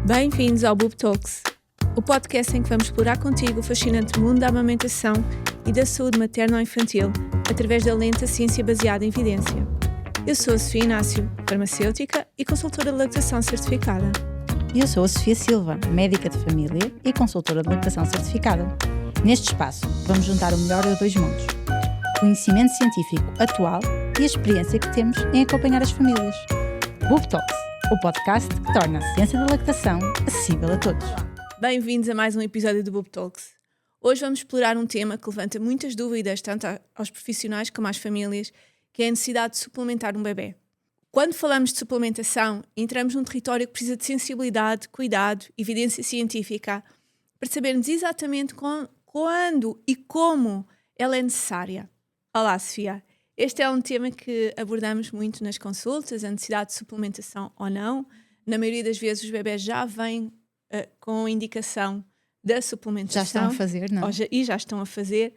Bem-vindos ao Boob Talks, o podcast em que vamos explorar contigo o fascinante mundo da amamentação e da saúde materno-infantil através da lenta ciência baseada em evidência. Eu sou a Sofia Inácio, farmacêutica e consultora de lactação certificada. E eu sou a Sofia Silva, médica de família e consultora de lactação certificada. Neste espaço, vamos juntar o melhor dos dois mundos: conhecimento científico atual e a experiência que temos em acompanhar as famílias. Boob Talks, o podcast que torna a ciência da lactação acessível a todos. Bem-vindos a mais um episódio do Boob Talks. Hoje vamos explorar um tema que levanta muitas dúvidas tanto aos profissionais como às famílias, que é a necessidade de suplementar um bebê. Quando falamos de suplementação, entramos num território que precisa de sensibilidade, cuidado, evidência científica, para sabermos exatamente quando e como ela é necessária. Olá, Sofia. Este é um tema que abordamos muito nas consultas, a necessidade de suplementação ou não. Na maioria das vezes os bebés já vêm com indicação da suplementação. Já estão a fazer, não? E já estão a fazer.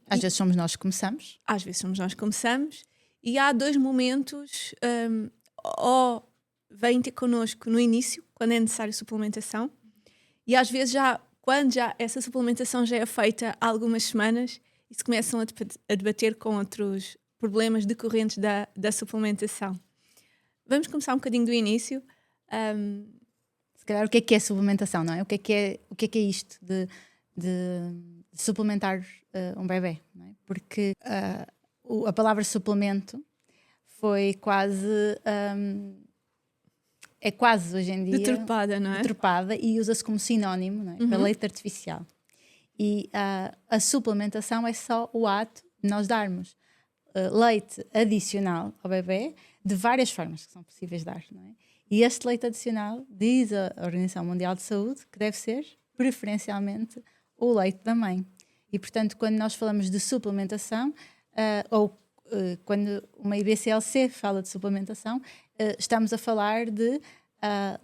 Às vezes somos nós que começamos. Às vezes somos nós que começamos. E há dois momentos, ou vêm ter connosco no início, quando é necessário suplementação, e às vezes quando essa suplementação já é feita há algumas semanas e se começam a debater com outros problemas decorrentes da suplementação. Vamos começar um bocadinho do início. Se calhar o que é suplementação, não é? O que é isto de suplementar um bebê, não é? Porque a palavra suplemento foi quase... é quase hoje em dia... Deturpada, não é? Deturpada e usa-se como sinónimo, não é? Para leite artificial. E a suplementação é só o ato de nós darmos leite adicional ao bebê de várias formas que são possíveis de dar, não é? E este leite adicional, diz a Organização Mundial de Saúde, que deve ser preferencialmente o leite da mãe. E, portanto, quando nós falamos de suplementação, quando uma IBCLC fala de suplementação, estamos a falar de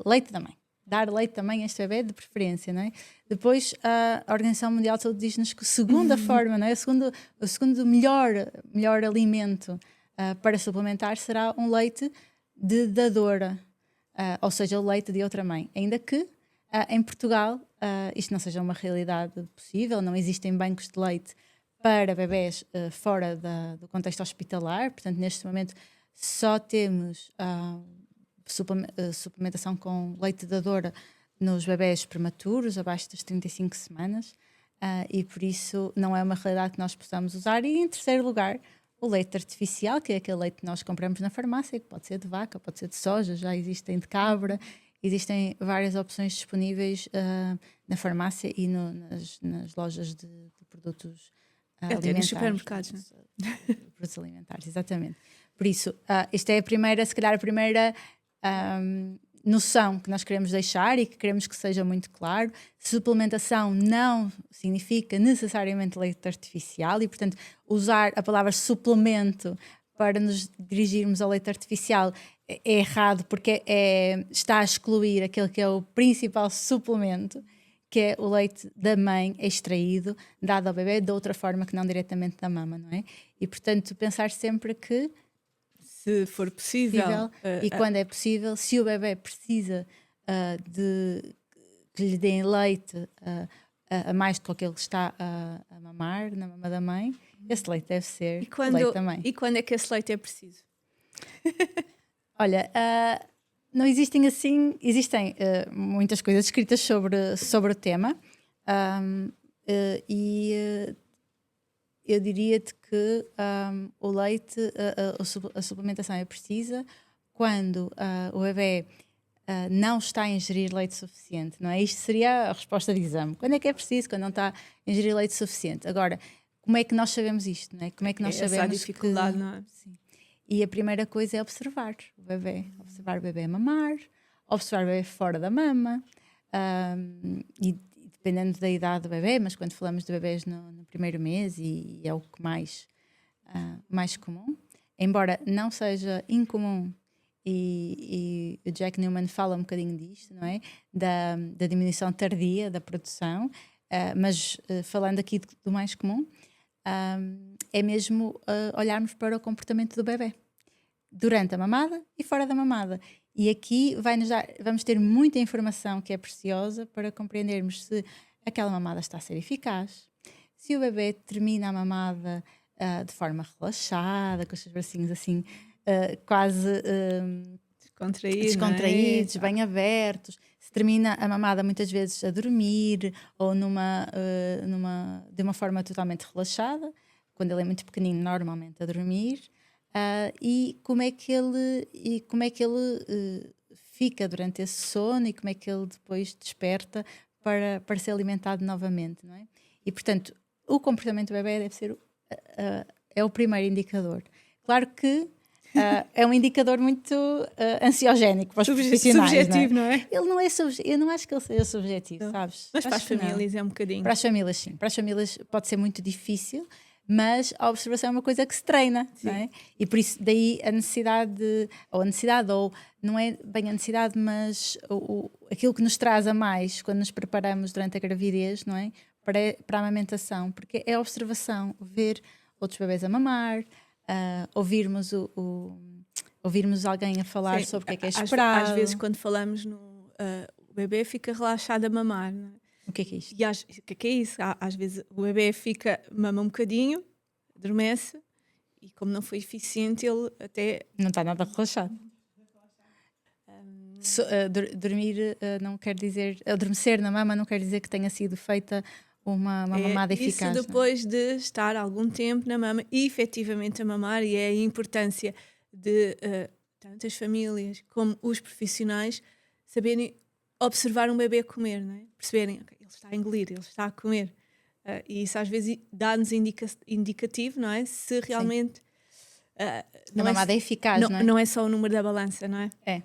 leite da mãe. Dar leite também a este bebê de preferência, não é? Depois a Organização Mundial de Saúde diz-nos que a segunda forma, não é? O segundo melhor alimento para suplementar será um leite de dadora, ou seja, o leite de outra mãe. Ainda que em Portugal isto não seja uma realidade possível, não existem bancos de leite para bebés fora do contexto hospitalar, portanto neste momento só temos suplementação com leite de dadora nos bebés prematuros, abaixo das 35 semanas, e por isso não é uma realidade que nós possamos usar. E em terceiro lugar, o leite artificial, que é aquele leite que nós compramos na farmácia, que pode ser de vaca, pode ser de soja, já existem de cabra, existem várias opções disponíveis na farmácia e nas lojas de produtos alimentares. Até nos supermercados, não é? Produtos alimentares, exatamente. Por isso, esta é se calhar a primeira noção que nós queremos deixar e que queremos que seja muito claro. Suplementação não significa necessariamente leite artificial e, portanto, usar a palavra suplemento para nos dirigirmos ao leite artificial é errado, porque está a excluir aquele que é o principal suplemento, que é o leite da mãe extraído, dado ao bebê de outra forma que não diretamente da mama, não é? E, portanto, pensar sempre que se for possível e quando é possível, se o bebê precisa de que lhe deem leite a mais do que aquele que está a mamar na mama da mãe, esse leite deve ser o leite da mãe. E quando é que esse leite é preciso? Olha, não existem muitas coisas escritas sobre o tema, eu diria-te que o leite, a suplementação é precisa quando o bebê não está a ingerir leite suficiente, não é? Isto seria a resposta de exame. Quando é que é preciso? Quando não está a ingerir leite suficiente. Agora, como é que nós sabemos isto, não é? Como é que nós sabemos essa dificuldade, não é? Sim. E a primeira coisa é observar o bebê. Observar o bebê a mamar, observar o bebê fora da mama, e dependendo da idade do bebê, mas quando falamos de bebês no primeiro mês, e é o que mais comum, embora não seja incomum, e o Jack Newman fala um bocadinho disto, não é? Da diminuição tardia da produção, mas falando aqui do mais comum, é mesmo olharmos para o comportamento do bebê durante a mamada e fora da mamada. E aqui vamos ter muita informação que é preciosa para compreendermos se aquela mamada está a ser eficaz, se o bebê termina a mamada de forma relaxada, com os seus bracinhos assim quase descontraídos, bem abertos, se termina a mamada muitas vezes a dormir ou de uma forma totalmente relaxada, quando ele é muito pequenino, normalmente a dormir. E como é que ele fica durante esse sono e como é que ele depois desperta para ser alimentado novamente, não é? E, portanto, o comportamento do bebê deve ser é o primeiro indicador. Claro que é um indicador muito ansiogénico para os profissionais. Subjetivo, não é? Ele não é eu não acho que ele seja subjetivo, Não. sabes? Mas para as famílias é um bocadinho. Para as famílias, sim. Para as famílias pode ser muito difícil, mas a observação é uma coisa que se treina, não é? E por isso daí a necessidade, ou não é bem a necessidade, mas aquilo que nos traz a mais quando nos preparamos durante a gravidez, não é? Para a amamentação, porque é a observação, ver outros bebés a mamar, ouvirmos alguém a falar sobre o que é esperado. Às vezes quando falamos o bebê fica relaxado a mamar, não é? O que é isto? E o que é isso? Às vezes o bebê mama um bocadinho, adormece e como não foi eficiente ele até... Não está nada relaxado. Dormir não quer dizer... Adormecer na mama não quer dizer que tenha sido feita uma mamada eficaz. Isso depois de estar algum tempo na mama e efetivamente a mamar, e é a importância de tanto as famílias como os profissionais saberem observar um bebê comer, não é? Perceberem, okay, ele está a engolir, ele está a comer. E isso às vezes dá-nos indicativo, não é? Se realmente... a mamada é eficaz, não é? Não é só o número da balança, não é? É.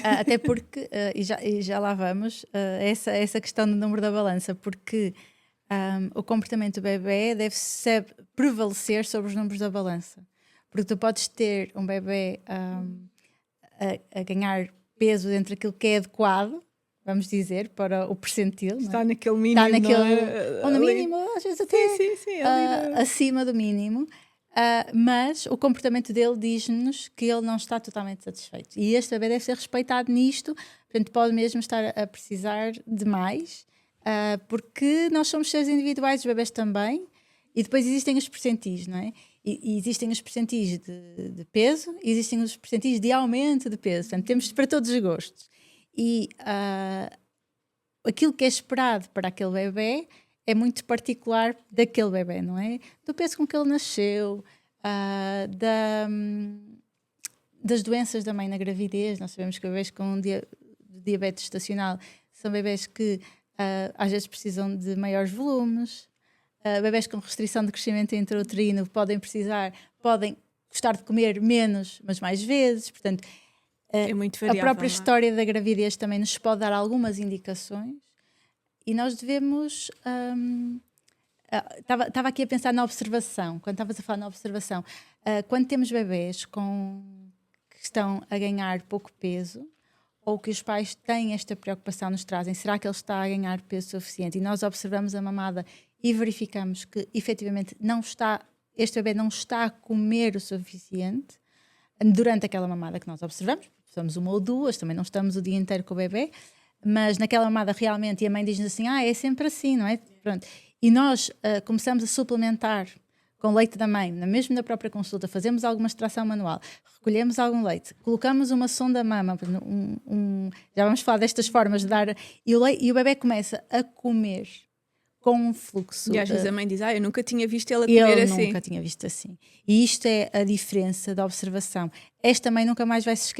Até porque, e já lá vamos, essa questão do número da balança, porque o comportamento do bebê deve prevalecer sobre os números da balança. Porque tu podes ter um bebê a ganhar peso dentro daquilo que é adequado, vamos dizer, para o percentil. Está naquele mínimo. Está naquele, ou no mínimo, às vezes até acima do mínimo. Mas o comportamento dele diz-nos que ele não está totalmente satisfeito. E este bebê deve ser respeitado nisto, portanto pode mesmo estar a precisar de mais, porque nós somos seres individuais, os bebés também, e depois existem os percentis, não é? E existem os percentis de peso, e existem os percentis de aumento de peso, portanto temos para todos os gostos. E aquilo que é esperado para aquele bebê é muito particular daquele bebê, não é? Do peso com que ele nasceu, das doenças da mãe na gravidez. Nós sabemos que bebés com diabetes gestacional são bebés que às vezes precisam de maiores volumes. Bebés com restrição de crescimento intrauterino podem gostar de comer menos, mas mais vezes. Portanto, é muito variável, a própria história da gravidez também nos pode dar algumas indicações. E nós devemos... Estava aqui a pensar na observação. Quando estavas a falar na observação, quando temos bebés que estão a ganhar pouco peso, ou que os pais têm esta preocupação, nos trazem, será que ele está a ganhar peso suficiente? E nós observamos a mamada e verificamos que efetivamente este bebê não está a comer o suficiente durante aquela mamada que nós observamos. Somos uma ou duas, também não estamos o dia inteiro com o bebê, mas naquela mamada realmente, e a mãe diz-nos assim, é sempre assim, não é? Pronto. E nós começamos a suplementar com leite da mãe, mesmo na própria consulta, fazemos alguma extração manual, recolhemos algum leite, colocamos uma sonda mama, já vamos falar destas formas de dar, e o bebê começa a comer com um fluxo. E às vezes a mãe diz, eu nunca tinha visto ela comer assim. Eu nunca tinha visto assim. E isto é a diferença da observação. Esta mãe nunca mais vai se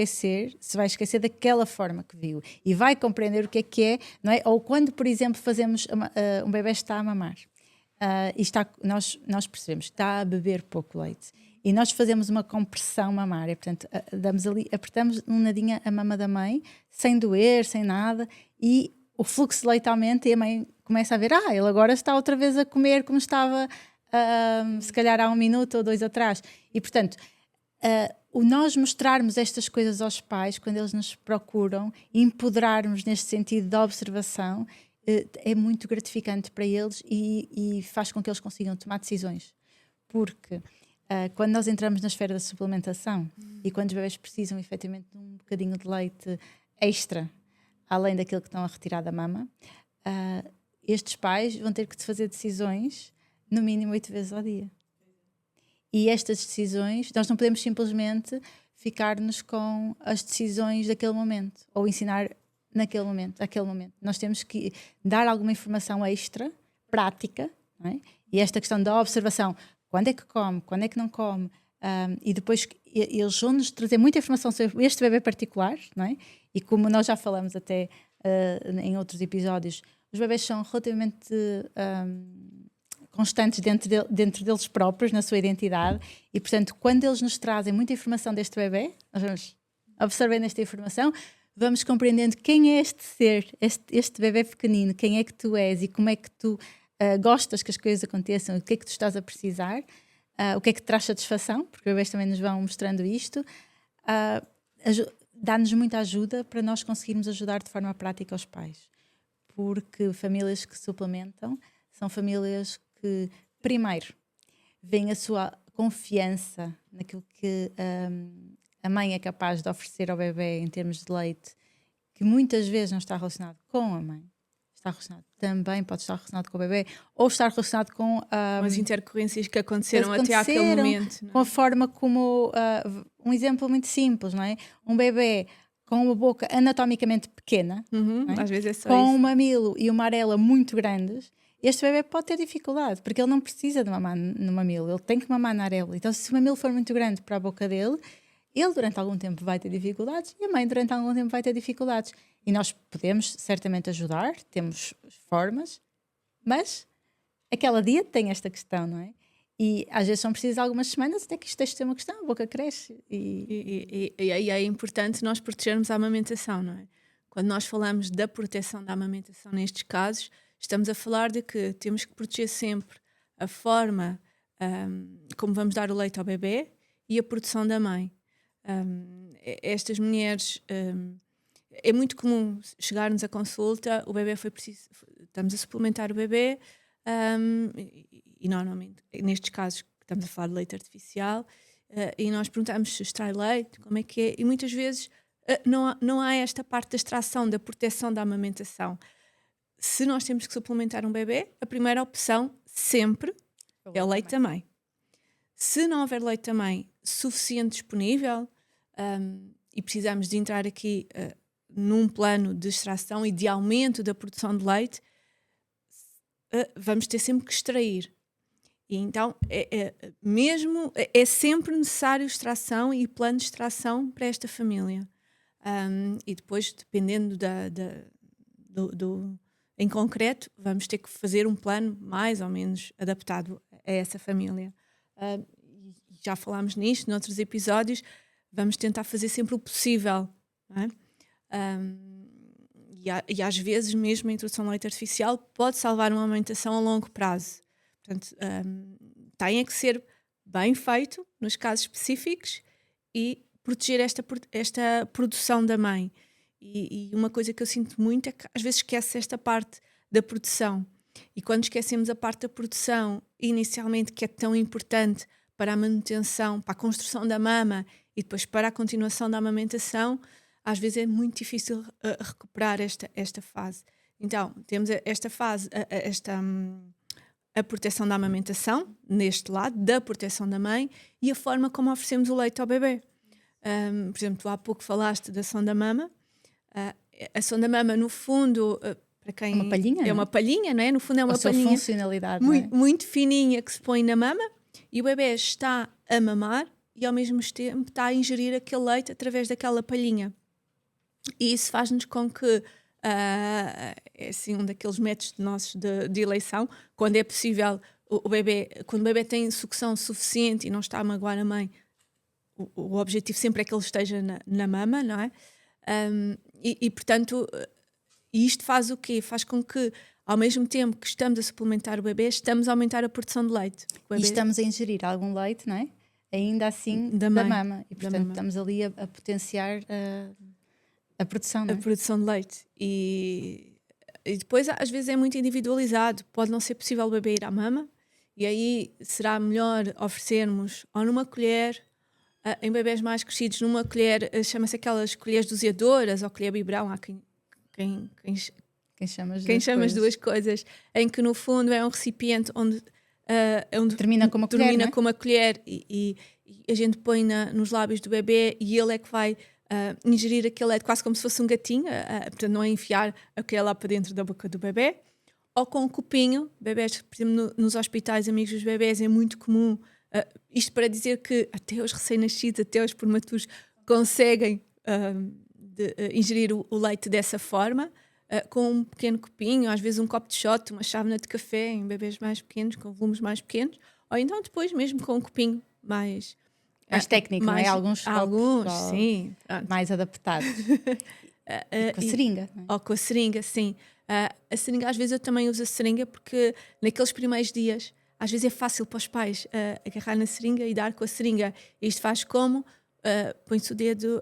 vai esquecer daquela forma que viu. E vai compreender o que é, não é? Ou quando, por exemplo, fazemos, um bebê está a mamar. E nós percebemos que está a beber pouco leite. E nós fazemos uma compressão mamária. Portanto, apertamos um nadinho a mama da mãe, sem doer, sem nada, e o fluxo de leite aumenta e a mãe começa a ver, ele agora está outra vez a comer como estava se calhar há 1 minuto ou 2 atrás. E, portanto, nós mostrarmos estas coisas aos pais, quando eles nos procuram, empoderarmos neste sentido da observação, é muito gratificante para eles e faz com que eles consigam tomar decisões. Porque quando nós entramos na esfera da suplementação e quando os bebés precisam efetivamente de um bocadinho de leite extra, além daquilo que estão a retirar da mama, estes pais vão ter que fazer decisões no mínimo 8 vezes ao dia. E estas decisões, nós não podemos simplesmente ficar-nos com as decisões daquele momento ou ensinar naquele momento, aquele momento. Nós temos que dar alguma informação extra, prática, não é? E esta questão da observação, quando é que come, quando é que não come, e depois eles vão nos trazer muita informação sobre este bebê particular, não é? E como nós já falamos até em outros episódios, os bebés são relativamente constantes dentro deles próprios, na sua identidade, e portanto, quando eles nos trazem muita informação deste bebê, nós vamos absorvendo esta informação, vamos compreendendo quem é este ser, este bebê pequenino, quem é que tu és e como é que tu gostas que as coisas aconteçam, o que é que tu estás a precisar, o que é que te traz satisfação, porque os bebês também nos vão mostrando isto, dá-nos muita ajuda para nós conseguirmos ajudar de forma prática os pais. Porque famílias que suplementam são famílias que, primeiro, veem a sua confiança naquilo que a mãe é capaz de oferecer ao bebê em termos de leite, que muitas vezes não está relacionado com a mãe, está relacionado também, pode estar relacionado com o bebê, ou estar relacionado com as intercorrências que aconteceram até àquele momento. Com a forma como, um exemplo muito simples, não é? Um bebê com uma boca anatomicamente pequena, não é? Às vezes é só com isso. um mamilo e uma arela muito grandes, este bebê pode ter dificuldade, porque ele não precisa de mamar no mamilo, ele tem que mamar na arela. Então, se o mamilo for muito grande para a boca dele, ele durante algum tempo vai ter dificuldades e a mãe durante algum tempo vai ter dificuldades. E nós podemos certamente ajudar, temos formas, mas aquela dia tem esta questão, não é? E às vezes são precisas algumas semanas até que isto deixe de ter uma questão, a boca cresce. E aí é importante nós protegermos a amamentação, não é? Quando nós falamos da proteção da amamentação nestes casos, estamos a falar de que temos que proteger sempre a forma como vamos dar o leite ao bebê e a produção da mãe. Estas mulheres, é muito comum chegarmos à consulta, o bebê foi preciso, estamos a suplementar o bebê, e normalmente, nestes casos, estamos a falar de leite artificial, e nós perguntamos se extrai leite, como é que é, e muitas vezes não há esta parte da extração, da proteção da amamentação. Se nós temos que suplementar um bebê, a primeira opção sempre é o leite da mãe. Se não houver leite da mãe suficiente disponível, e precisamos de entrar aqui num plano de extração e de aumento da produção de leite, vamos ter sempre que extrair. E então é sempre necessário extração e plano de extração para esta família. E depois, dependendo em concreto, vamos ter que fazer um plano mais ou menos adaptado a essa família. Já falámos nisto noutros episódios, vamos tentar fazer sempre o possível, não é? E às vezes mesmo a introdução de leite artificial pode salvar uma amamentação a longo prazo. Portanto, tem que ser bem feito nos casos específicos e proteger esta produção da mãe. E uma coisa que eu sinto muito é que às vezes esquece esta parte da produção. E quando esquecemos a parte da produção, inicialmente, que é tão importante para a manutenção, para a construção da mama e depois para a continuação da amamentação, às vezes é muito difícil recuperar esta fase. Então, temos esta fase, a proteção da amamentação, neste lado, da proteção da mãe, e a forma como oferecemos o leite ao bebê. Por exemplo, tu há pouco falaste da sonda mama. A sonda mama, no fundo, para quem... Uma palhinha, é uma palhinha, não é? No fundo é uma palhinha funcionalidade, muito fininha que se põe na mama, e o bebê está a mamar e ao mesmo tempo está a ingerir aquele leite através daquela palhinha. E isso faz-nos com que é assim um daqueles métodos nossos de eleição, quando é possível quando o bebê tem sucção suficiente e não está a magoar a mãe, o objetivo sempre é que ele esteja na mama, não é? Portanto, isto faz o quê? Faz com que, ao mesmo tempo que estamos a suplementar o bebê, estamos a aumentar a produção de leite. E estamos a ingerir algum leite, não é? Ainda assim, da mama. E, portanto, estamos ali a potenciar a produção, não é? A produção de leite. E depois, às vezes, é muito individualizado. Pode não ser possível o bebê ir à mama E aí será melhor oferecermos ou numa colher, em bebés mais crescidos, numa colher, chama-se aquelas colheres doseadoras ou colher biberão, há quem Quem chama as duas coisas, em que no fundo é um recipiente onde termina com uma colher, termina não é? com uma colher e a gente põe nos lábios do bebê e ele é que vai ingerir aquele leite quase como se fosse um gatinho, portanto não é enfiar aquele lá para dentro da boca do bebê. Ou com um copinho, bebés, por exemplo, nos hospitais, amigos dos bebés, é muito comum. Isto para dizer que até os recém-nascidos, até os prematuros, conseguem ingerir o leite dessa forma, com um pequeno copinho, às vezes um copo de shot, uma chávena de café em bebés mais pequenos, com volumes mais pequenos, ou então depois mesmo com um copinho mais técnico, não é? Alguns sim. Mais adaptados. E com a seringa. Não é? Ou com a seringa, sim. A seringa, às vezes eu também uso a seringa porque naqueles primeiros dias, às vezes é fácil para os pais agarrar na seringa e dar com a seringa. Isto faz como? Põe-se o dedo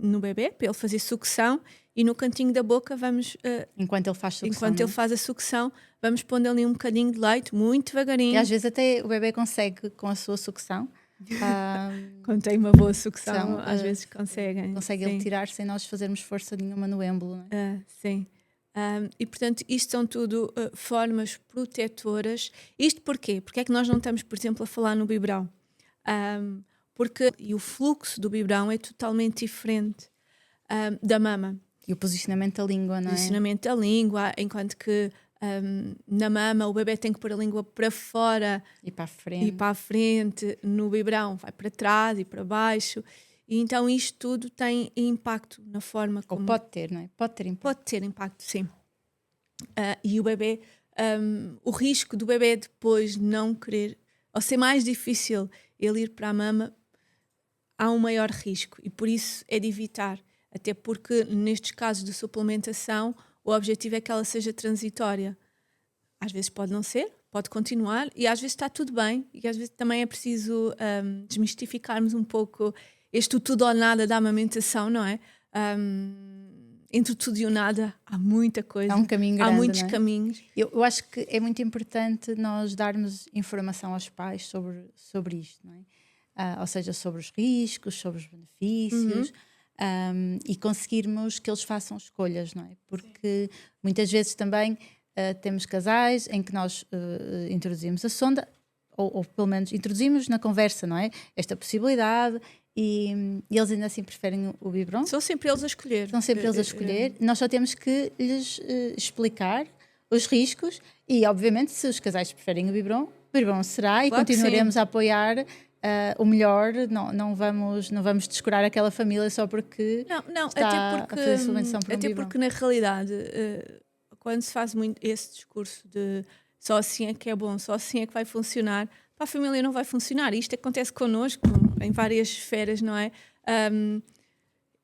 no bebê para ele fazer sucção e no cantinho da boca vamos... enquanto ele faz sucção. Enquanto ele faz a sucção, vamos pondo ali um bocadinho de leite, muito devagarinho. E às vezes até o bebê consegue, com a sua sucção... Quando tem uma boa sucção, às vezes conseguem. Consegue ele tirar sem nós fazermos força nenhuma no êmbolo. Não é? Sim. E portanto, isto são tudo formas protetoras. Isto porquê? Porque é que nós não estamos, por exemplo, a falar no biberão? Porque o fluxo do biberão é totalmente diferente da mama. E o posicionamento da língua, não é? O posicionamento da língua, enquanto que na mama o bebê tem que pôr a língua para fora e para a frente. No biberão vai para trás e para baixo. E então isto tudo tem impacto na forma como... Ou pode ter, não é? Pode ter impacto. Pode ter impacto, sim. E o bebê, o risco do bebê depois não querer, ou ser mais difícil ele ir para a mama, há um maior risco. E por isso é de evitar. Até porque nestes casos de suplementação, o objetivo é que ela seja transitória. Às vezes pode não ser, pode continuar, e às vezes está tudo bem. E às vezes também é preciso desmistificarmos um pouco este tudo ou nada da amamentação, não é? Entre o tudo e o nada há muita coisa. Há um caminho grande, há muitos não é? caminhos. Eu acho que é muito importante nós darmos informação aos pais sobre isto, não é? Ou seja, sobre os riscos, sobre os benefícios, e conseguirmos que eles façam escolhas, não é? Porque muitas vezes também temos casais em que nós introduzimos a sonda, ou pelo menos introduzimos na conversa, não é? Esta possibilidade. E eles ainda assim preferem o biberon. São sempre eles a escolher. Nós só temos que lhes explicar os riscos e, obviamente, se os casais preferem o biberon será, e continuaremos a apoiar o melhor. Não vamos descurar aquela família só porque está a fazer suplementação por um biberon. Até porque, na realidade, quando se faz muito esse discurso de só assim é que é bom, só assim é que vai funcionar, para a família não vai funcionar. Isto acontece connosco em várias esferas, não é?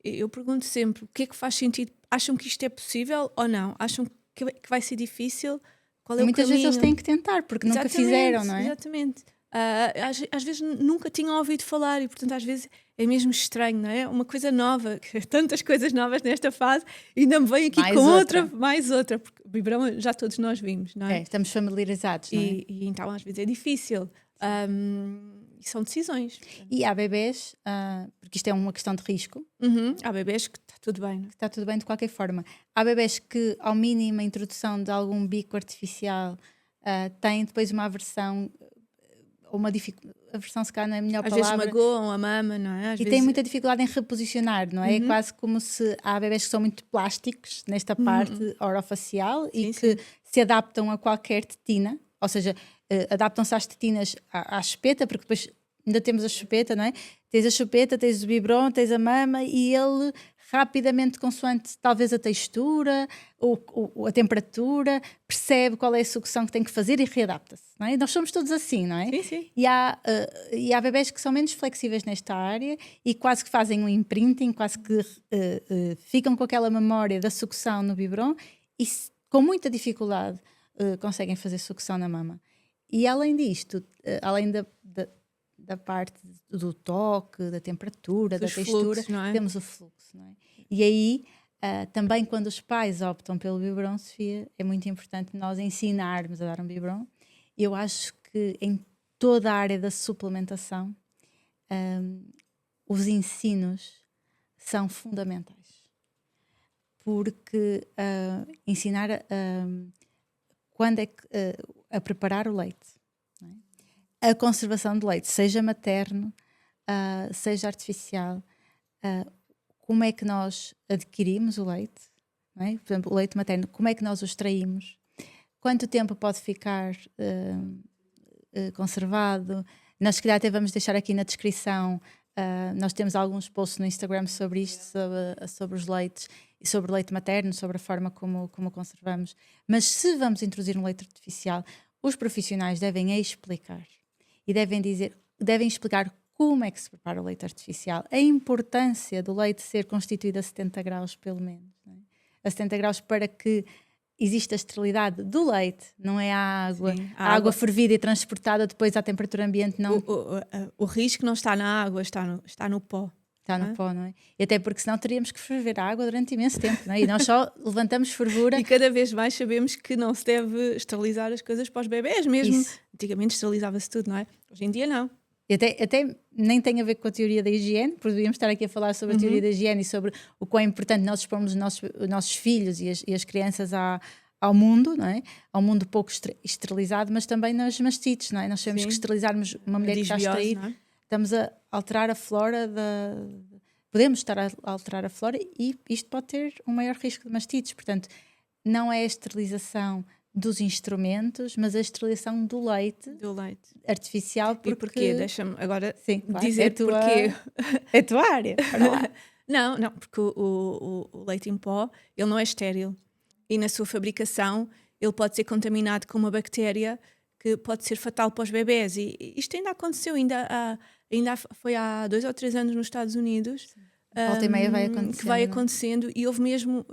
Eu pergunto sempre, o que é que faz sentido? Acham que isto é possível ou não? Acham que vai ser difícil? Qual é o muitas caminho? vezes eles têm que tentar, porque nunca fizeram, não é? Exatamente. Às vezes nunca tinham ouvido falar e, portanto, às vezes é mesmo estranho, não é? Uma coisa nova, tantas coisas novas nesta fase, e ainda me vem aqui mais outra, porque o biberão já todos nós vimos, não é? Estamos familiarizados, não é? E então às vezes é difícil. São decisões. E há bebés, porque isto é uma questão de risco. Há bebés que está tudo bem. Está tudo bem de qualquer forma. Há bebés que, ao mínimo, a introdução de algum bico artificial, têm depois uma aversão, ou uma dificuldade. Aversão, se calhar, não é a melhor palavra. Às vezes magoam a mama, não é? Têm muita dificuldade em reposicionar, não é? É quase como se há bebés que são muito plásticos nesta parte orofacial e que se adaptam a qualquer tetina, ou seja, adaptam-se às tetinas à chupeta, porque depois ainda temos a chupeta, não é? Tens a chupeta, tens o biberon, tens a mama, e ele rapidamente, consoante talvez a textura ou a temperatura, percebe qual é a sucção que tem que fazer e readapta-se, não é? Nós somos todos assim, não é? Sim. E há bebés que são menos flexíveis nesta área e quase que fazem um imprinting, quase que ficam com aquela memória da sucção no biberon e com muita dificuldade conseguem fazer sucção na mama. E além disto, além da parte do toque, da temperatura, da textura, temos o fluxo, não é? E aí, também quando os pais optam pelo biberon, Sofia, é muito importante nós ensinarmos a dar um biberon. Eu acho que que em toda a área da suplementação os ensinos são fundamentais, porque ensinar quando é que, a preparar o leite, não é? A conservação de leite, seja materno, seja artificial, como é que nós adquirimos o leite, não é? Por exemplo, o leite materno, como é que nós o extraímos, quanto tempo pode ficar conservado. Nós, se calhar, até vamos deixar aqui na descrição, nós temos alguns posts no Instagram sobre isto, sobre os leites e sobre o leite materno, sobre a forma como conservamos. Mas se vamos introduzir um leite artificial, os profissionais devem explicar e devem explicar como é que se prepara o leite artificial, a importância do leite ser constituído a 70 graus pelo menos, não é? A 70 graus para que existe a esterilidade do leite, não é a água. Sim, a água fervida e transportada depois à temperatura ambiente não... O risco não está na água, está no pó. Está no pó, não é? E até porque senão teríamos que ferver a água durante imenso tempo, não é? E nós só levantamos fervura. E cada vez mais sabemos que não se deve esterilizar as coisas para os bebés mesmo. Isso. Antigamente esterilizava-se tudo, não é? Hoje em dia não. E até nem tem a ver com a teoria da higiene, podíamos estar aqui a falar sobre a teoria da higiene e sobre o quão é importante nós expormos os nossos filhos e as crianças ao mundo, não é? Ao mundo pouco esterilizado, mas também nas mastites, não é? Nós sabemos que esterilizarmos uma mulher que está a extrair, não é? estamos a alterar a flora podemos estar a alterar a flora e isto pode ter um maior risco de mastites. Portanto, não é a esterilização dos instrumentos, mas a esterilização do leite artificial. E porquê? Deixa-me agora claro, dizer porquê. É a tua área. Não, porque o leite em pó, ele não é estéril. E na sua fabricação, ele pode ser contaminado com uma bactéria que pode ser fatal para os bebés. E isto ainda aconteceu, foi há 2 ou 3 anos nos Estados Unidos. Volta e meia vai acontecendo. Que vai acontecendo, e houve mesmo...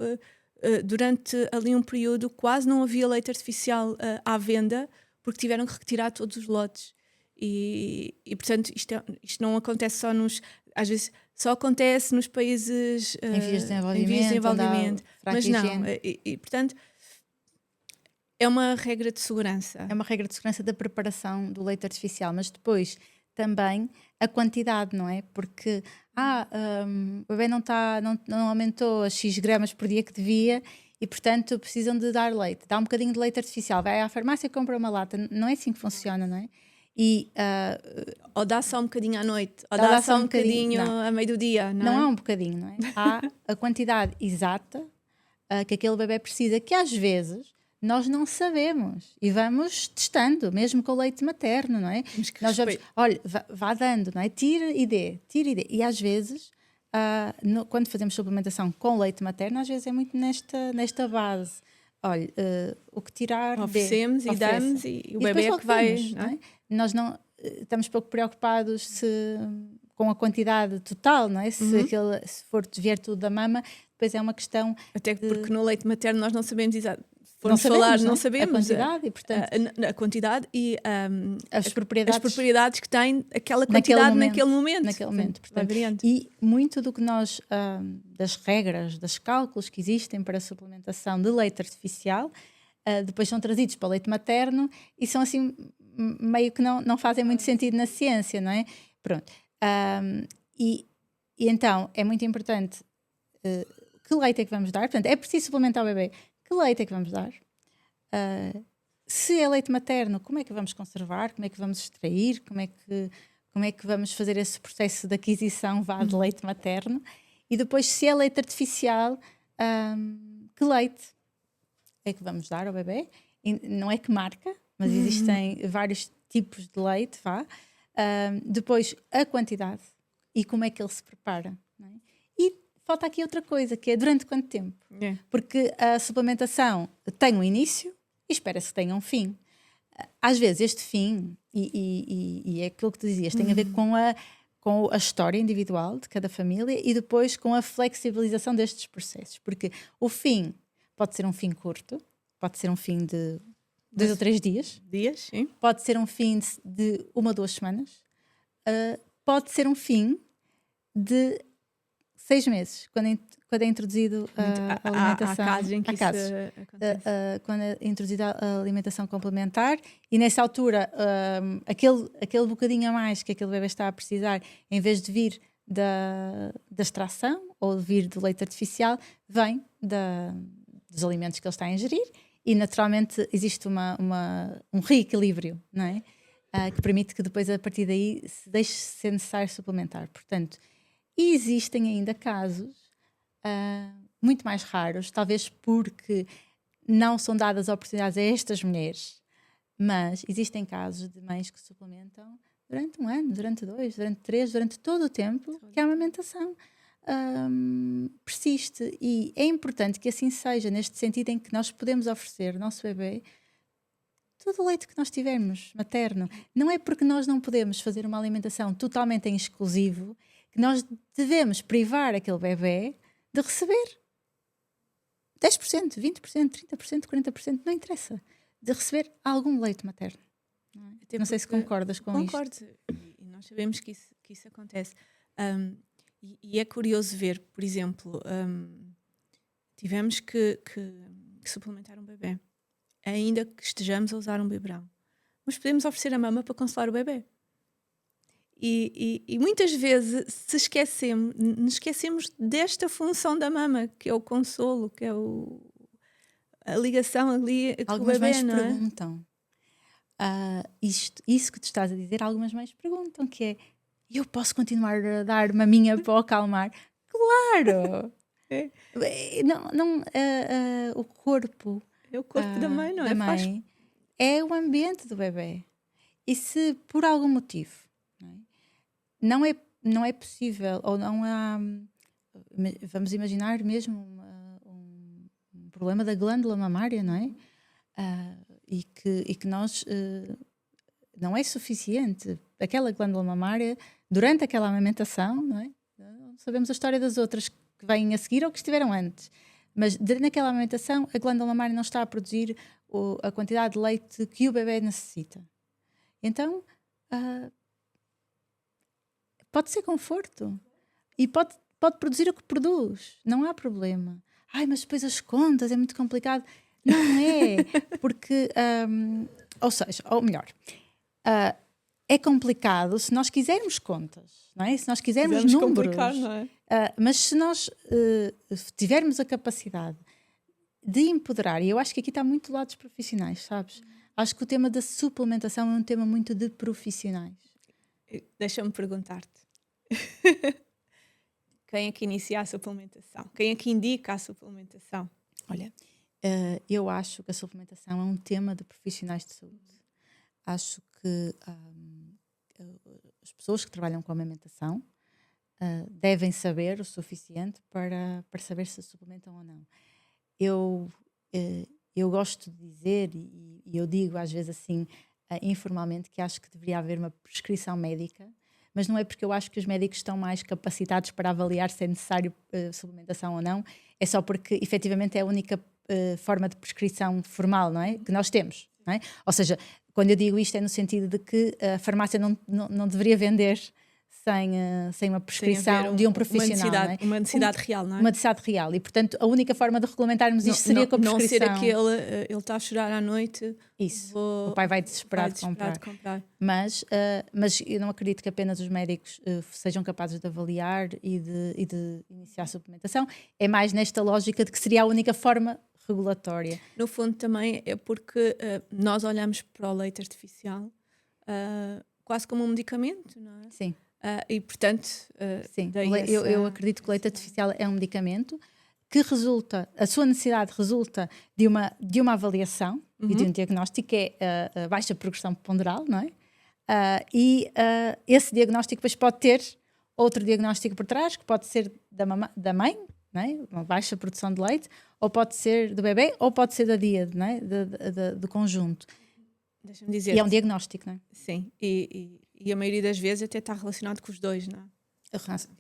durante ali um período quase não havia leite artificial à venda, porque tiveram que retirar todos os lotes. E portanto, isto não acontece só às vezes só acontece nos países em vias de desenvolvimento, mas não. E portanto, é uma regra de segurança. É uma regra de segurança da preparação do leite artificial, mas depois também a quantidade, não é? Porque o bebê não aumentou a X gramas por dia que devia e, portanto, precisam de dar leite. Dá um bocadinho de leite artificial, vai à farmácia e compra uma lata. Não é assim que funciona, não é? Ou dá só um bocadinho à noite, ou dá só um bocadinho a meio do dia, não é? Não há um bocadinho, não é? Há a quantidade exata que aquele bebê precisa, que às vezes nós não sabemos e vamos testando, mesmo com o leite materno, não é? Nós vamos, olha, vá dando, não é? Tira e dê. E às vezes, quando fazemos suplementação com leite materno, às vezes é muito nesta base. Olha, o que tirar, oferecemos e damos, e o bebê é que vai. Não é? Nós não estamos pouco preocupados com a quantidade total, não é? Se vier tudo da mama, depois é uma questão. Até porque no leite materno nós não sabemos exato. Não sabemos a quantidade e, portanto, a quantidade e as propriedades que tem aquela quantidade naquele momento. Portanto, e muito do que nós, das regras, dos cálculos que existem para a suplementação de leite artificial, depois são trazidos para o leite materno e são assim, meio que não fazem muito sentido na ciência, não é? Pronto. E então é muito importante que leite é que vamos dar. Portanto, é preciso suplementar o bebê. Que leite é que vamos dar? Se é leite materno, como é que vamos conservar? Como é que vamos extrair? Como é que vamos fazer esse processo de aquisição de leite materno? E depois, se é leite artificial, que leite é que vamos dar ao bebê? E não é que marca, mas existem vários tipos de leite. Depois, a quantidade e como é que ele se prepara. Não é? E falta aqui outra coisa, que é durante quanto tempo? Porque a suplementação tem um início e espera-se que tenha um fim. Às vezes este fim, e é aquilo que tu dizias, tem a ver com a história individual de cada família e depois com a flexibilização destes processos. Porque o fim pode ser um fim curto, pode ser um fim de 2 ou 3 dias. Sim. Pode ser um fim de 1 ou 2 semanas. Pode ser um fim de 6 meses, quando é introduzido a alimentação. Há casos em que há isso casos. acontece. Quando é introduzida a alimentação complementar, e nessa altura aquele bocadinho a mais que aquele bebê está a precisar, em vez de vir da extração ou de vir do leite artificial, vem dos alimentos que ele está a ingerir, e naturalmente existe um reequilíbrio, não é? Que permite que depois, a partir daí, se deixe ser necessário suplementar. Portanto, existem ainda casos muito mais raros, talvez porque não são dadas oportunidades a estas mulheres, mas existem casos de mães que suplementam durante 1 ano, durante 2, durante 3, durante todo o tempo que a amamentação persiste. E é importante que assim seja, neste sentido em que nós podemos oferecer ao nosso bebê todo o leite que nós tivermos materno. Não é porque nós não podemos fazer uma alimentação totalmente em exclusivo que nós devemos privar aquele bebê de receber 10%, 20%, 30%, 40%, não interessa, de receber algum leite materno. Não sei se concordas com isto. Concordo, e nós sabemos que isso acontece. E é curioso ver, por exemplo, tivemos que suplementar um bebê, ainda que estejamos a usar um biberão, mas podemos oferecer a mama para consolar o bebê. E muitas vezes nos esquecemos desta função da mama, que é o consolo, que é a ligação ali com Algumas o bebê, mães não é? perguntam, isso que tu estás a dizer, algumas mães perguntam, que é: eu posso continuar a dar maminha para o acalmar? Claro! É. O corpo É o corpo da mãe, não da é? mãe é o ambiente do bebê. E se por algum motivo não é possível, ou não há, vamos imaginar mesmo um problema da glândula mamária, não é? E que nós não é suficiente aquela glândula mamária durante aquela amamentação, não é? Não sabemos a história das outras que vêm a seguir ou que estiveram antes, mas naquela amamentação a glândula mamária não está a produzir a quantidade de leite que o bebê necessita. Então pode ser conforto e pode produzir o que produz, não há problema. Mas depois as contas é muito complicado. Não é, porque ou melhor, é complicado se nós quisermos contas, não é? Se nós quisermos números, não é? mas se nós tivermos a capacidade de empoderar, e eu acho que aqui está muito do lado dos profissionais, sabes? Acho que o tema da suplementação é um tema muito de profissionais. Deixa-me perguntar-te. Quem é que inicia a suplementação? Quem é que indica a suplementação? Olha, eu acho que a suplementação é um tema de profissionais de saúde. Acho que as pessoas que trabalham com a amamentação devem saber o suficiente para saber se suplementam ou não. Eu gosto de dizer, e eu digo às vezes assim, informalmente, que acho que deveria haver uma prescrição médica, mas não é porque eu acho que os médicos estão mais capacitados para avaliar se é necessário suplementação ou não, é só porque efetivamente é a única forma de prescrição formal, não é? Que nós temos, não é? Ou seja, quando eu digo isto é no sentido de que a farmácia não deveria vender sem uma prescrição de um profissional. Uma necessidade real, não é? Uma necessidade real. E, portanto, a única forma de regulamentarmos isto seria com a prescrição. Não ser aquele, ele está a chorar à noite. Isso. O pai vai desesperado de comprar. Mas eu não acredito que apenas os médicos sejam capazes de avaliar e de iniciar a suplementação. É mais nesta lógica de que seria a única forma regulatória. No fundo, também é porque nós olhamos para o leite artificial quase como um medicamento, não é? Sim. E portanto, sim, eu acredito que o leite artificial é um medicamento que a sua necessidade resulta de uma avaliação e de um diagnóstico, que é a baixa progressão ponderal, não é? Esse diagnóstico depois pode ter outro diagnóstico por trás, que pode ser da mãe, não é? Uma baixa produção de leite, ou pode ser do bebê, ou pode ser da díade, não é? Do conjunto. Deixa-me dizer. E é um diagnóstico, não é? Sim, e a maioria das vezes até está relacionado com os dois, não é?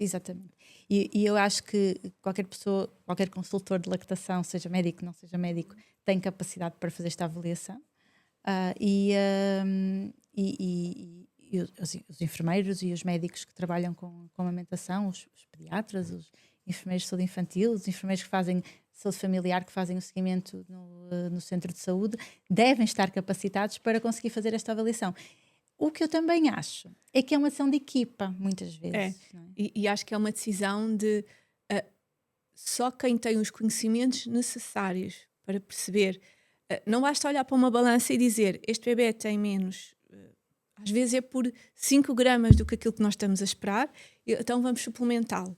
Exatamente. E eu acho que qualquer pessoa, qualquer consultor de lactação, seja médico, não seja médico, tem capacidade para fazer esta avaliação. Os enfermeiros e os médicos que trabalham com amamentação, os pediatras, os enfermeiros de saúde infantil, os enfermeiros que fazem saúde familiar, que fazem o seguimento no centro de saúde, devem estar capacitados para conseguir fazer esta avaliação. O que eu também acho é que é uma ação de equipa, muitas vezes. Não é? E acho que é uma decisão de só quem tem os conhecimentos necessários para perceber. Não basta olhar para uma balança e dizer este bebê tem menos. Às vezes é por 5 gramas do que aquilo que nós estamos a esperar, então vamos suplementá-lo.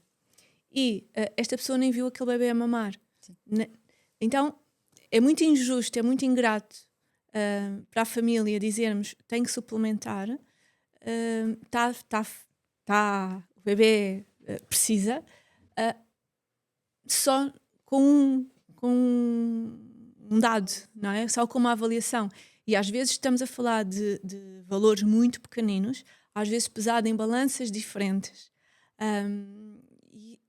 E esta pessoa nem viu aquele bebê a mamar. Então é muito injusto, é muito ingrato para a família dizermos tem que suplementar, o bebê precisa, só com um dado, não é? Só com uma avaliação. E às vezes estamos a falar de valores muito pequeninos, às vezes pesado em balanças diferentes. E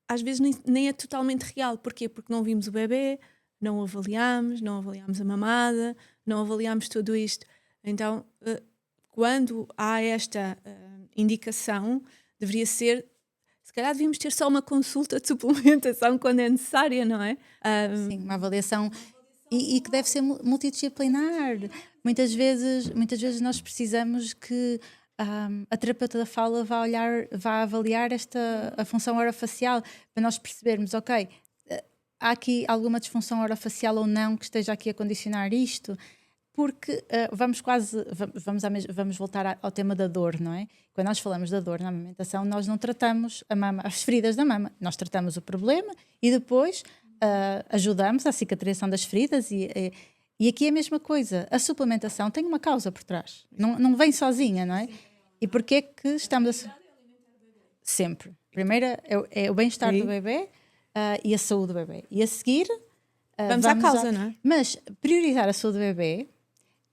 às vezes nem é totalmente real. Porquê? Porque não vimos o bebê, não avaliámos a mamada, não avaliámos tudo isto. Então, quando há esta indicação, deveria ser, se calhar devíamos ter só uma consulta de suplementação quando é necessária, não é? Sim, uma avaliação e que deve ser multidisciplinar. Muitas vezes nós precisamos que a terapeuta da fala vá avaliar a função orofacial para nós percebermos, ok, há aqui alguma disfunção orofacial ou não que esteja aqui a condicionar isto, porque vamos voltar ao tema da dor, não é? Quando nós falamos da dor na amamentação, nós não tratamos as feridas da mama, nós tratamos o problema e depois ajudamos à cicatrização das feridas e aqui é a mesma coisa. A suplementação tem uma causa por trás, não vem sozinha, não é? E porquê é que estamos a... Sempre. Primeiro é o bem-estar do bebê e a saúde do bebê. E a seguir... vamos à causa, não é? Mas priorizar a saúde do bebê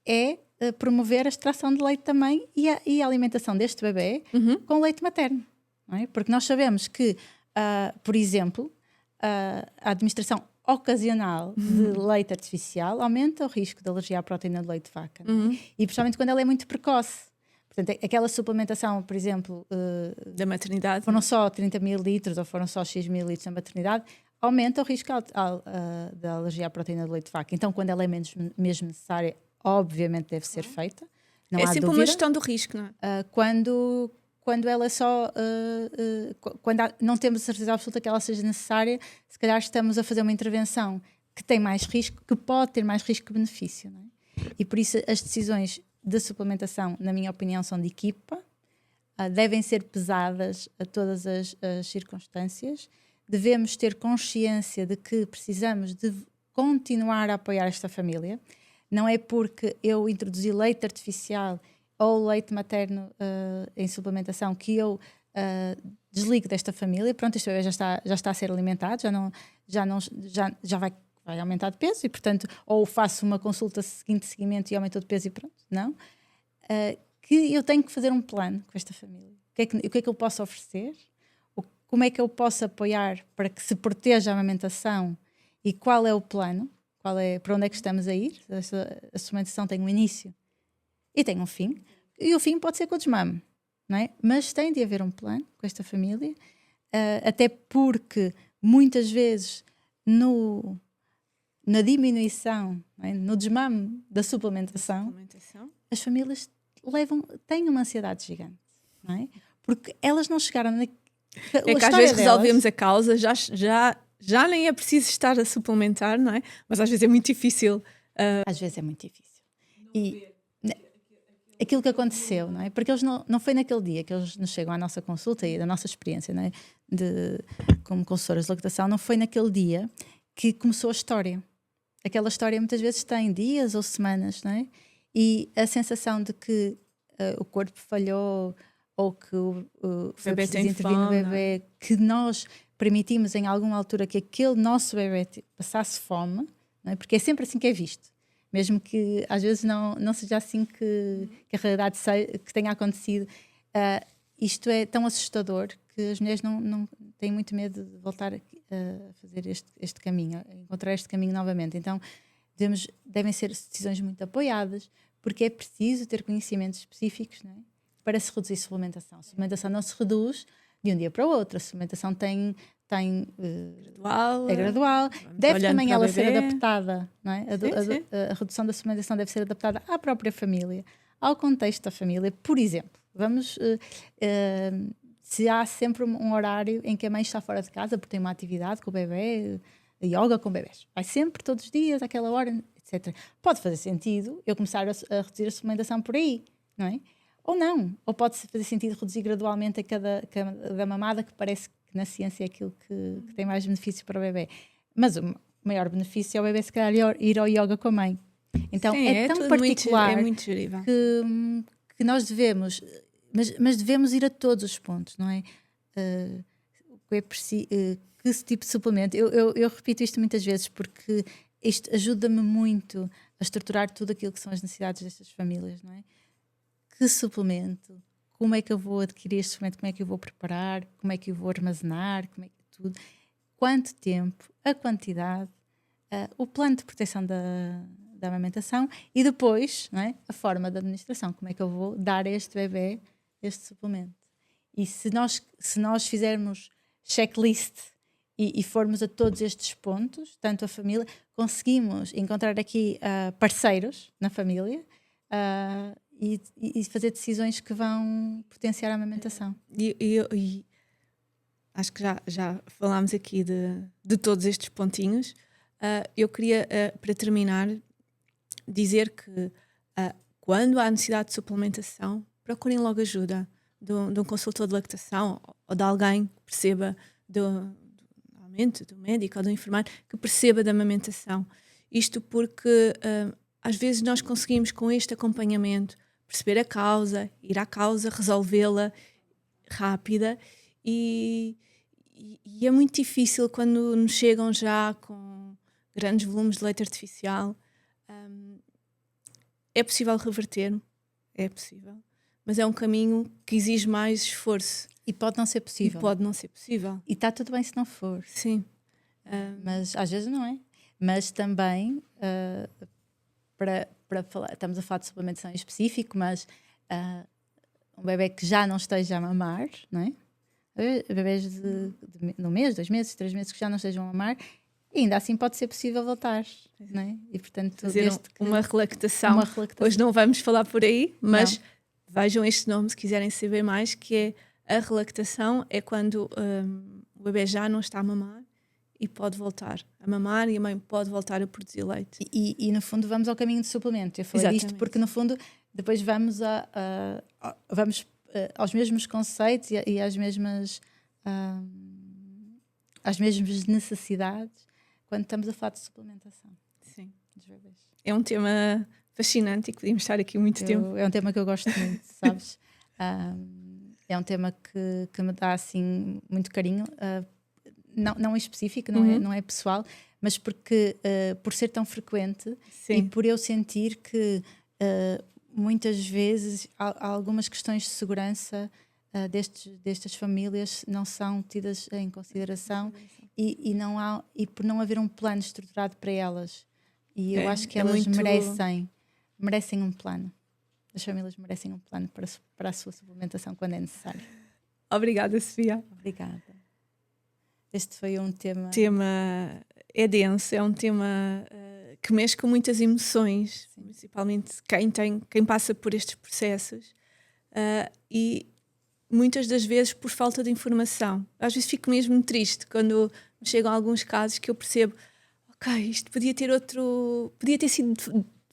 é promover a extração de leite também e a alimentação deste bebê com leite materno. Não é? Porque nós sabemos que, por exemplo, a administração ocasional de leite artificial aumenta o risco de alergia à proteína de leite de vaca. Não é? E principalmente quando ela é muito precoce. Portanto, aquela suplementação, por exemplo, da maternidade, foram só 30 mililitros ou foram só X mililitros na maternidade, aumenta o risco da alergia à proteína de leite de vaca. Então, quando ela é mesmo necessária, obviamente deve ser feita. Não há sempre dúvida. uma gestão do risco, não é? Quando ela só... quando não temos a certeza absoluta que ela seja necessária, se calhar estamos a fazer uma intervenção que tem mais risco, que pode ter mais risco que benefício. Não é? E por isso as decisões de suplementação, na minha opinião, são de equipa, devem ser pesadas a todas as circunstâncias. Devemos ter consciência de que precisamos de continuar a apoiar esta família. Não é porque eu introduzi leite artificial ou leite materno em suplementação que eu desligo desta família. Pronto, este bebê já está a ser alimentado, já vai aumentar de peso e, portanto, ou faço uma consulta seguinte de seguimento e aumentou de peso e pronto. Não. Que eu tenho que fazer um plano com esta família. O que é que eu posso oferecer? Como é que eu posso apoiar para que se proteja a amamentação e qual é o plano? Para onde é que estamos a ir? A suplementação tem um início e tem um fim. E o fim pode ser com o desmame, não é? Mas tem de haver um plano com esta família, até porque muitas vezes na diminuição, não é? No desmame da suplementação, as famílias têm uma ansiedade gigante, não é? Porque elas não chegaram é que às vezes resolvemos a causa, já nem é preciso estar a suplementar, não é? Mas às vezes é muito difícil. Às vezes é muito difícil. E aquilo que aconteceu, não é? Porque eles não foi naquele dia que eles nos chegam à nossa consulta e da nossa experiência, não é? Como consultoras de lactação, não foi naquele dia que começou a história. Aquela história muitas vezes tem dias ou semanas, não é? E a sensação de que o corpo falhou ou que foi bebê preciso intervir no bebê, que nós permitimos em alguma altura que aquele nosso bebê passasse fome, não é? Porque é sempre assim que é visto. Mesmo que às vezes não seja assim que a realidade que tenha acontecido. Isto é tão assustador que as mulheres não têm muito medo de voltar a fazer este caminho, a encontrar este caminho novamente. Então devem ser decisões muito apoiadas, porque é preciso ter conhecimentos específicos, não é? Para se reduzir a suplementação. A suplementação não se reduz de um dia para o outro. A suplementação Gradual. é gradual. Deve olhando também para o ela ser bebê. adaptada, não é? Sim. A redução da suplementação deve ser adaptada à própria família, ao contexto da família. Por exemplo, se há sempre um horário em que a mãe está fora de casa porque tem uma atividade com o bebê, yoga com bebés, vai sempre, todos os dias, àquela hora, etc. Pode fazer sentido eu começar a reduzir a suplementação por aí, não é? Ou não. Ou pode fazer sentido reduzir gradualmente a cada mamada, que parece que na ciência é aquilo que tem mais benefício para o bebê. Mas o maior benefício é o bebê, se calhar, ir ao yoga com a mãe. Então Sim, é tão tudo particular é muito gerível. que nós devemos, mas devemos ir a todos os pontos, não é? Que tipo de suplemento? Eu repito isto muitas vezes porque isto ajuda-me muito a estruturar tudo aquilo que são as necessidades destas famílias, não é? Que suplemento? Como é que eu vou adquirir este suplemento? Como é que eu vou preparar? Como é que eu vou armazenar? Como é que tudo? Quanto tempo? A quantidade? O plano de proteção da amamentação e depois, não é? A forma de administração. Como é que eu vou dar a este bebê este suplemento? E se nós fizermos checklist e formos a todos estes pontos, tanto a família, conseguimos encontrar aqui parceiros na família e fazer decisões que vão potenciar a amamentação. E acho que já falámos aqui de todos estes pontinhos. Eu queria, para terminar, dizer que quando há necessidade de suplementação, procurem logo ajuda de um consultor de lactação ou de alguém que perceba do médico ou do enfermeiro que perceba da amamentação. Isto porque às vezes nós conseguimos com este acompanhamento perceber a causa, ir à causa, resolvê-la rápida e é muito difícil quando nos chegam já com grandes volumes de leite artificial. É possível reverter, é possível, mas é um caminho que exige mais esforço. E pode não ser possível. E está tudo bem se não for. Sim. Mas às vezes não é. Mas também, para falar, estamos a falar de suplementação em específico, mas um bebê que já não esteja a mamar, não é? Bebês de um mês, 2 meses, 3 meses que já não estejam a mamar, ainda assim pode ser possível voltar, não é? E portanto, fazer uma relactação. Hoje não vamos falar por aí, mas vejam este nome se quiserem saber mais, que é a relactação, é quando o bebê já não está a mamar e pode voltar a mamar e a mãe pode voltar a produzir leite. E no fundo vamos ao caminho de suplemento. Eu falei isto porque no fundo depois vamos aos mesmos conceitos e às mesmas necessidades quando estamos a falar de suplementação. Sim. Dos bebês. É um tema fascinante e que podíamos estar aqui muito tempo. É um tema que eu gosto muito, sabes? É um tema que me dá assim muito carinho, não é específico, não é pessoal, mas porque por ser tão frequente. Sim. E por eu sentir que muitas vezes há algumas questões de segurança destas famílias não são tidas em consideração e por não haver um plano estruturado para elas. E eu acho que elas merecem um plano. As famílias merecem um plano para a sua suplementação quando é necessário. Obrigada, Sofia. Obrigada. Este foi um tema... É denso, é um tema que mexe com muitas emoções, sim, principalmente quem passa por estes processos e muitas das vezes por falta de informação. Às vezes fico mesmo triste quando me chegam alguns casos que eu percebo, ok, isto podia ter sido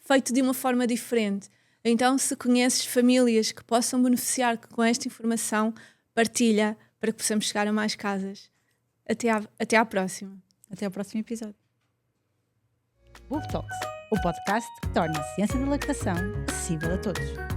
feito de uma forma diferente. Então, se conheces famílias que possam beneficiar com esta informação, partilha para que possamos chegar a mais casas. Até à próxima. Até ao próximo episódio. Boob Talks, o podcast que torna a ciência da lactação acessível a todos.